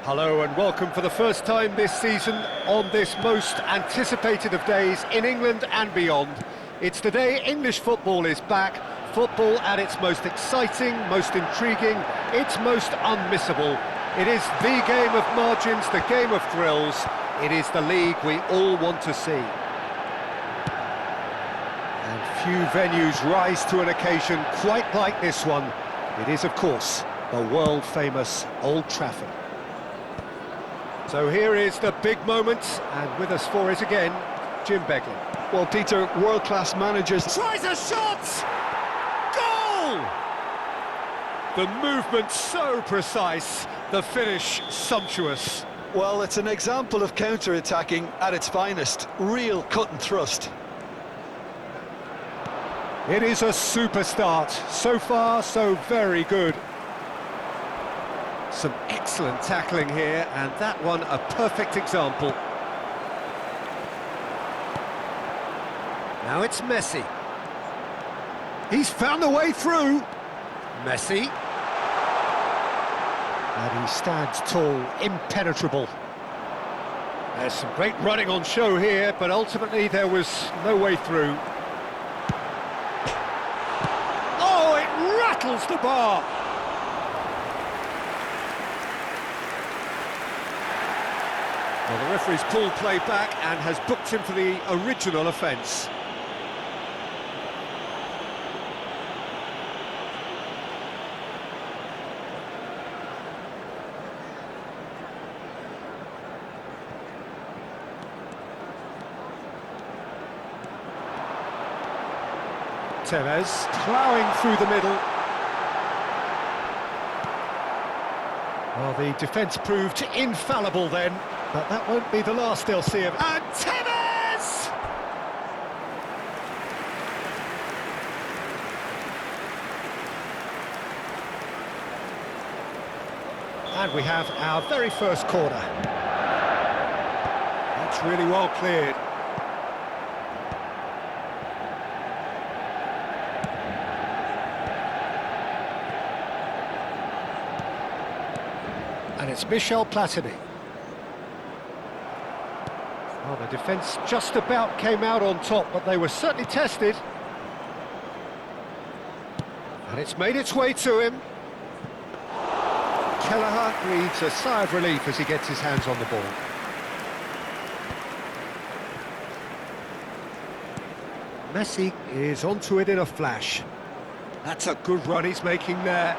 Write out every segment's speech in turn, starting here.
Hello and welcome for the first time this season on this most anticipated of days in England and beyond. It's the day English football is back, football at its most exciting, most intriguing, its most unmissable. It is the game of margins, the game of thrills. It is the league we all want to see. And few venues rise to an occasion quite like this one. It is, of course, the world-famous Old Trafford. So here is the big moment, and with us for it again, Jim Beglin. Well, Peter, world-class managers... Tries a shot! Goal! The movement so precise, the finish sumptuous. Well, it's an example of counter-attacking at its finest. Real cut and thrust. It is a super start. So far, so very good. Some excellent tackling here, and that one a perfect example. Now it's Messi. He's found a way through. Messi. And he stands tall, impenetrable. There's some great running on show here, but ultimately there was no way through. Oh, it rattles the bar. Well, the referee's pulled play back and has booked him for the original offence. Tevez ploughing through the middle. Well, the defence proved infallible then, but that won't be the last they'll see of. And Tevez! And we have our very first corner. That's really well cleared. And it's Michel Platini. Well, the defence just about came out on top, but they were certainly tested. And it's made its way to him. Kelleher breathes a sigh of relief as he gets his hands on the ball. Messi is onto it in a flash. That's a good run he's making there.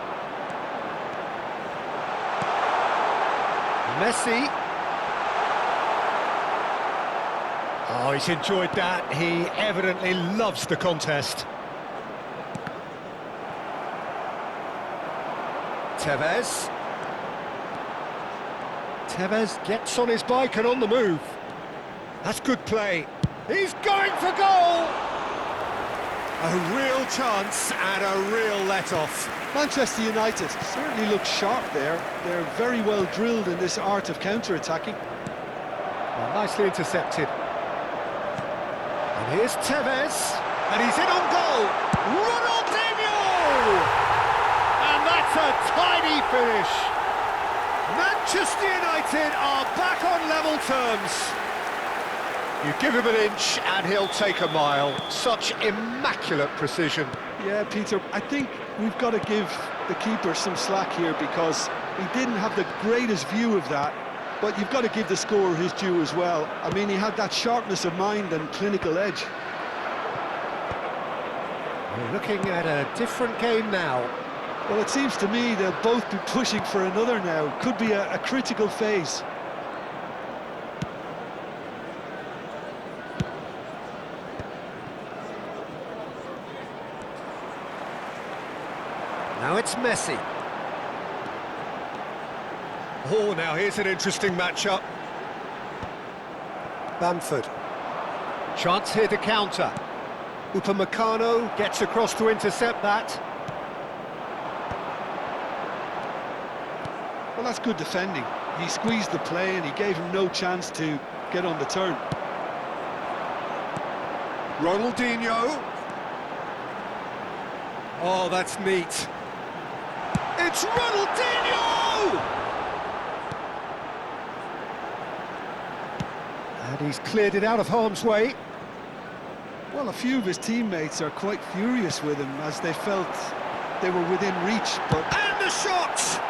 Messi. Oh, he's enjoyed that. He evidently loves the contest. Tevez. Tevez gets on his bike and on the move. That's good play. He's going for goal! A real chance and a real let-off. Manchester United certainly look sharp there. They're very well drilled in this art of counter-attacking. Well, nicely intercepted. And here's Tevez, and he's in on goal. Ronaldinho! And that's a tiny finish. Manchester United are back on level terms. You give him an inch and he'll take a mile. Such immaculate precision. Yeah, Peter, I think we've got to give the keeper some slack here because he didn't have the greatest view of that, but you've got to give the scorer his due as well. I mean, he had that sharpness of mind and clinical edge. We're looking at a different game now. Well, it seems to me they'll both be pushing for another now. Could be a critical phase. Now it's Messi. Oh, now here's an interesting matchup. Bamford. Chance here to counter. Upamecano gets across to intercept that. Well, that's good defending. He squeezed the play and he gave him no chance to get on the turn. Ronaldinho. Oh, that's neat. It's Ronaldinho! And he's cleared it out of harm's way. Well, a few of his teammates are quite furious with him as they felt they were within reach, but... And the shot!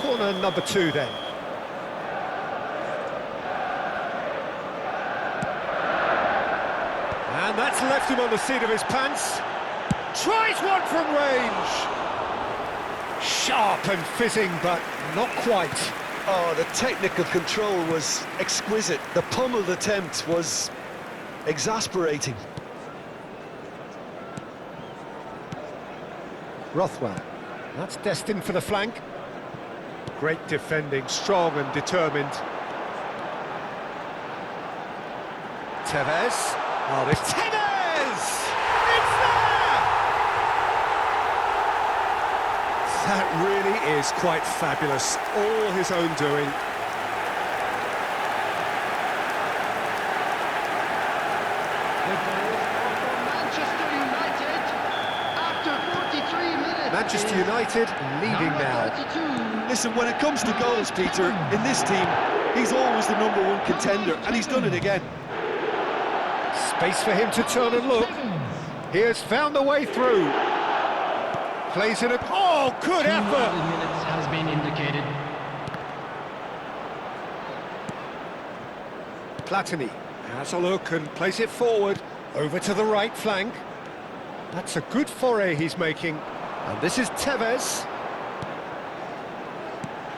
Corner number 2 then. And that's left him on the seat of his pants. Tries one from range. Sharp and fizzing, but not quite. Oh, the technical control was exquisite. The pummeled attempt was exasperating. Rothwell. That's destined for the flank. Great defending, strong and determined. Tevez. Oh, this Tevez! It's there! That really is quite fabulous. All his own doing. Manchester United after 43 minutes. Manchester United leading now. 32. Listen, when it comes to goals, Peter, in this team, he's always the #1 contender, and he's done it again. Space for him to turn and look. He has found the way through. Plays in a... Oh, good 2 effort! added minutes has been indicated. Platini has a look and plays it forward, over to the right flank. That's a good foray he's making. And this is Tevez.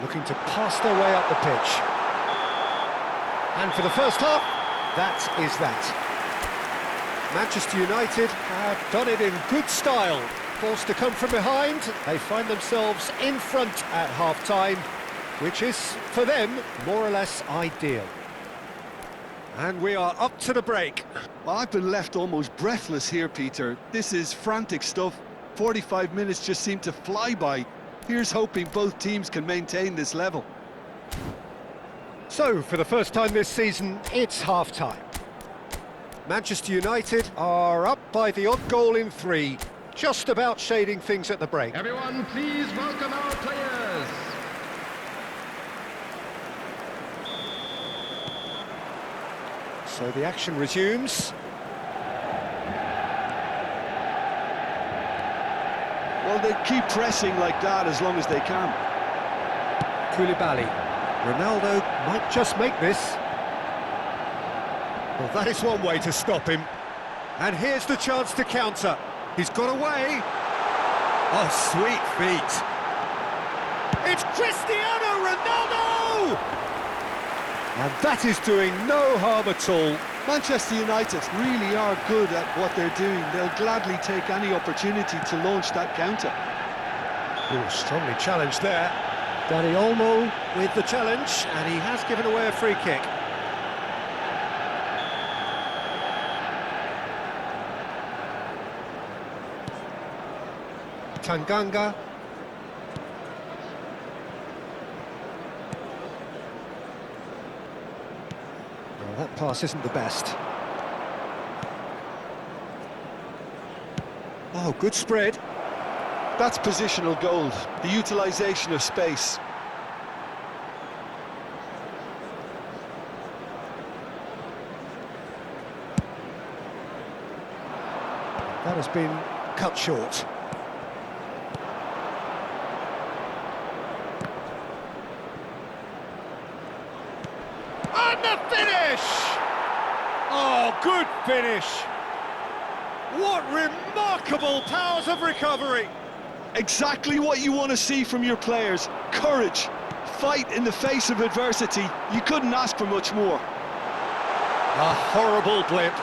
Looking to pass their way up the pitch. And for the first half, that is that. Manchester United have done it in good style. Forced to come from behind, they find themselves in front at half-time, which is, for them, more or less ideal. And we are up to the break. Well, I've been left almost breathless here, Peter. This is frantic stuff. 45 minutes just seem to fly by. Here's hoping both teams can maintain this level. So, for the first time this season, it's half-time. Manchester United are up by the odd goal in 3, just about shading things at the break. Everyone, please welcome our players. So the action resumes. Well, they keep pressing like that as long as they can. Koulibaly. Ronaldo might just make this. Well, that is one way to stop him. And here's the chance to counter. He's got away. Oh, sweet feet. It's Cristiano Ronaldo! And that is doing no harm at all. Manchester United really are good at what they're doing. They'll gladly take any opportunity to launch that counter. Oh, strongly challenged there. Dani Olmo with the challenge, and he has given away a free kick. Tanganga. Well, that pass isn't the best. Oh, good spread. That's positional gold, the utilisation of space. That has been cut short. And the finish! Oh, good finish! What remarkable powers of recovery! Exactly what you want to see from your players. Courage, fight in the face of adversity. You couldn't ask for much more. A horrible blip,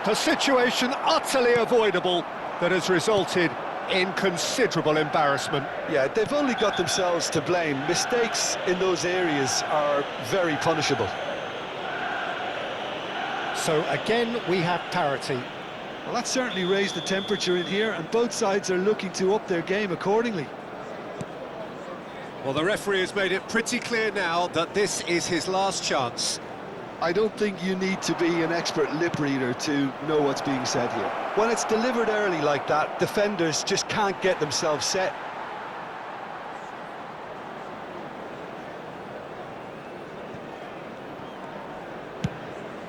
a situation utterly avoidable that has resulted in considerable embarrassment. Yeah, they've only got themselves to blame. Mistakes in those areas are very punishable. So again, we have parity. Well, that certainly raised the temperature in here, and both sides are looking to up their game accordingly. Well, the referee has made it pretty clear now that this is his last chance. I don't think you need to be an expert lip reader to know what's being said here. When it's delivered early like that, defenders just can't get themselves set.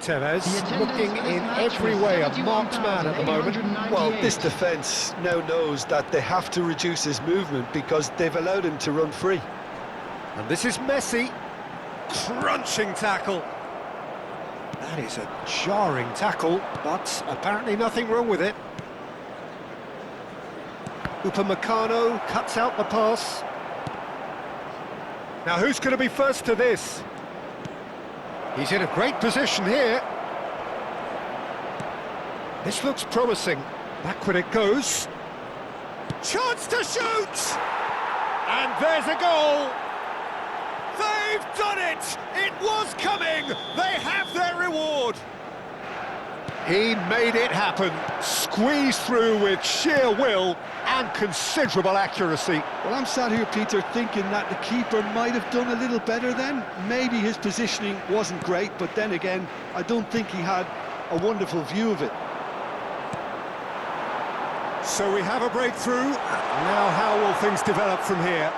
Tevez looking in every way a marked man at the moment. Well, this defence now knows that they have to reduce his movement because they've allowed him to run free. And this is Messi. Crunching tackle. That is a jarring tackle, but apparently nothing wrong with it. Upamecano cuts out the pass. Now who's going to be first to this? He's in a great position here. This looks promising. Backward it goes. Chance to shoot! And there's a goal! They've done it! It was coming! They have their reward! He made it happen. Squeezed through with sheer will and considerable accuracy. Well, I'm sat here, Peter, thinking that the keeper might have done a little better then. Maybe his positioning wasn't great, but then again, I don't think he had a wonderful view of it. So we have a breakthrough. Now how will things develop from here?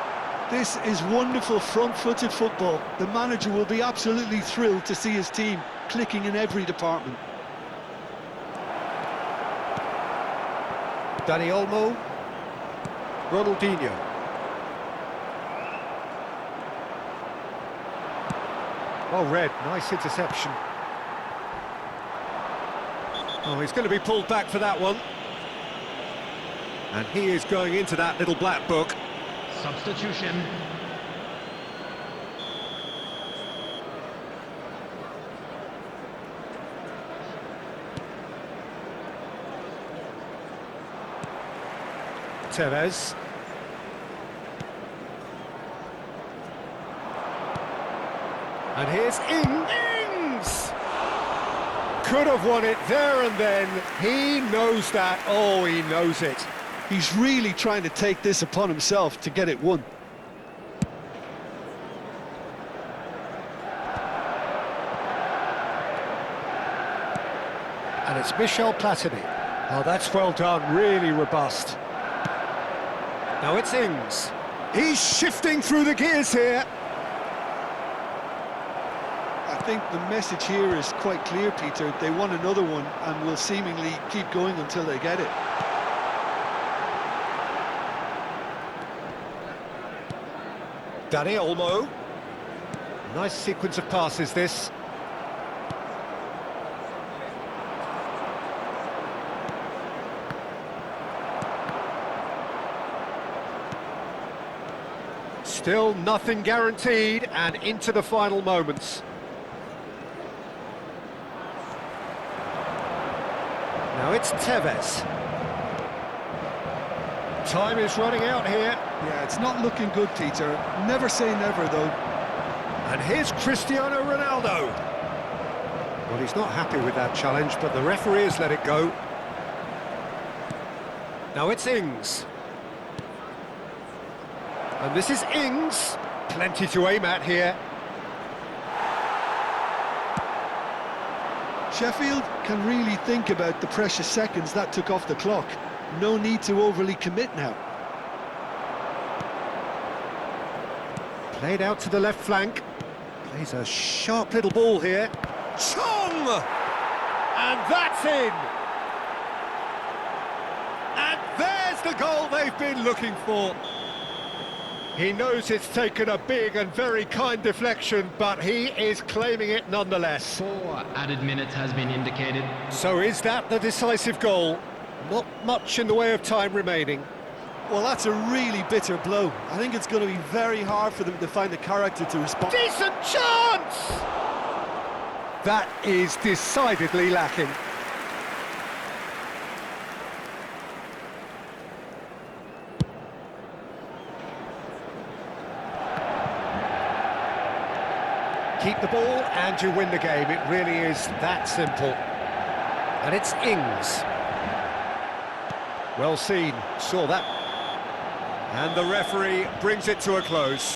This is wonderful front-footed football. The manager will be absolutely thrilled to see his team clicking in every department. Dani Olmo. Ronaldinho. Well read, nice interception. Oh, he's going to be pulled back for that one. And he is going into that little black book. Substitution. Tevez. And here's Ings! Could have won it there and then. He knows that. Oh, he knows it. He's really trying to take this upon himself to get it won. And it's Michel Platini. Oh, that's well done, really robust. Now it's Ings. He's shifting through the gears here. I think the message here is quite clear, Peter. They want another one and will seemingly keep going until they get it. Dani Olmo. Nice sequence of passes, this. Still nothing guaranteed, and into the final moments. Now it's Tevez. Time is running out here. Yeah, it's not looking good, Peter. Never say never, though. And here's Cristiano Ronaldo. Well, he's not happy with that challenge, but the referee has let it go. Now it's Ings. And this is Ings. Plenty to aim at here. Sheffield can really think about the precious seconds that took off the clock. No need to overly commit now. Played out to the left flank. Plays a sharp little ball here. Chong! And that's in! And there's the goal they've been looking for. He knows it's taken a big and very kind deflection, but he is claiming it nonetheless. 4 added minutes has been indicated. So is that the decisive goal? Not much in the way of time remaining. Well, that's a really bitter blow. I think it's going to be very hard for them to find the character to respond. Decent chance! That is decidedly lacking. Keep the ball and you win the game. It really is that simple. And it's Ings. Well seen, saw that. And the referee brings it to a close.